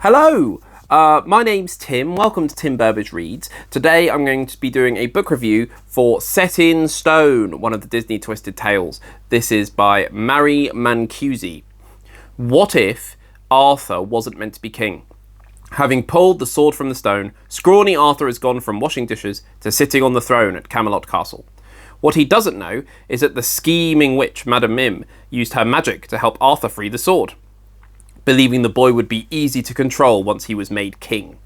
Hello, my name's Tim. Welcome to Tim Burbage Reads. Today I'm going to be doing a book review for Set in Stone, one of the Disney Twisted Tales. This is by Mari Mancusi. What if Arthur wasn't meant to be king? Having pulled the sword from the stone, scrawny Arthur has gone from washing dishes to sitting on the throne at Camelot Castle. What he doesn't know is that the scheming witch Madam Mim used her magic to help Arthur free the sword, believing the boy would be easy to control once he was made king.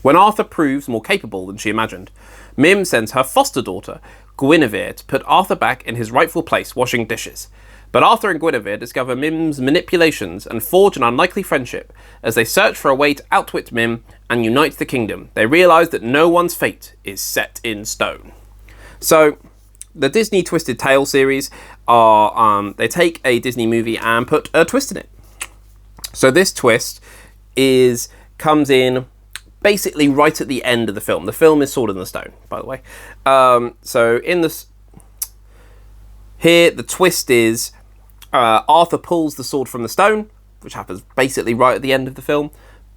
When Arthur proves more capable than she imagined, Mim sends her foster daughter, Guinevere, to put Arthur back in his rightful place washing dishes. But Arthur and Guinevere discover Mim's manipulations and forge an unlikely friendship. As they search for a way to outwit Mim and unite the kingdom, they realise that no one's fate is set in stone. So, the Disney Twisted Tale series are, they take a Disney movie and put a twist in it. So this twist comes in basically right at the end of the film. The film is Sword in the Stone, by the way. So in this here, the twist is Arthur pulls the sword from the stone, which happens basically right at the end of the film.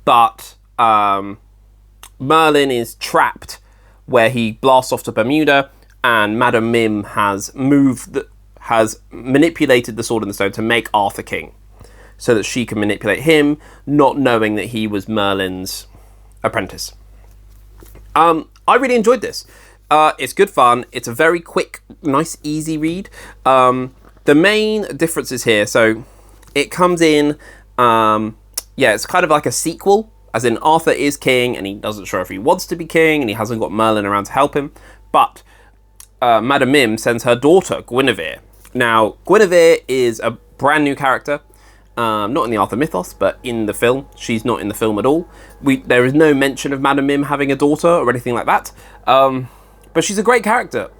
But Merlin is trapped where he blasts off to Bermuda, and Madam Mim has manipulated the sword in the stone to make Arthur king, so that she can manipulate him, not knowing that he was Merlin's apprentice. I really enjoyed this. It's good fun. It's a very quick, nice, easy read. The main differences here, so it comes in, it's kind of like a sequel, as in Arthur is king, and he doesn't sure if he wants to be king, and he hasn't got Merlin around to help him, but Madam Mim sends her daughter, Guinevere. Now, Guinevere is a brand new character. Not in the Arthur mythos, but in the film. She's not in the film at all. There is no mention of Madam Mim having a daughter or anything like that. But she's a great character.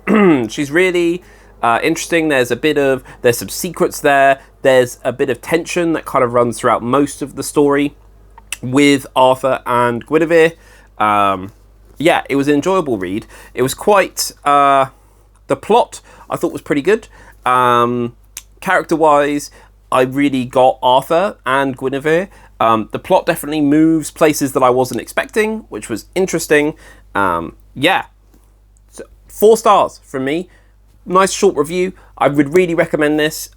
She's really interesting. There's some secrets there. There's a bit of tension that kind of runs throughout most of the story with Arthur and Guinevere. It was an enjoyable read. It was quite... the plot, I thought, was pretty good. Character-wise, I really got Arthur and Guinevere. The plot definitely moves places that I wasn't expecting, which was interesting. So 4 stars from me. Nice short review. I would really recommend this.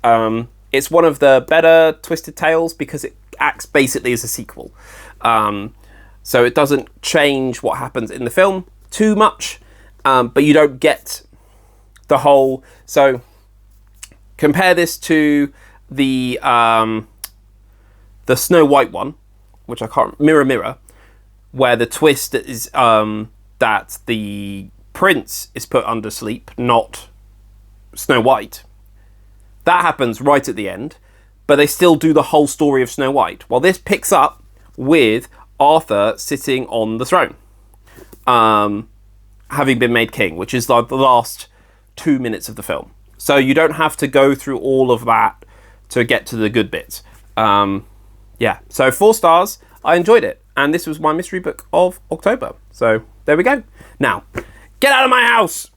It's one of the better Twisted Tales because it acts basically as a sequel. So it doesn't change what happens in the film too much, but you don't get the whole... So compare this to the Snow White one, which I can't... Mirror, where the twist is that the prince is put under sleep, not Snow White. That happens right at the end, but they still do the whole story of Snow White. Well, this picks up with Arthur sitting on the throne, having been made king, which is like the last 2 minutes of the film. So you don't have to go through all of that to get to the good bits. So 4 stars. I enjoyed it, and this was my mystery book of October. So there we go. Now, get out of my house!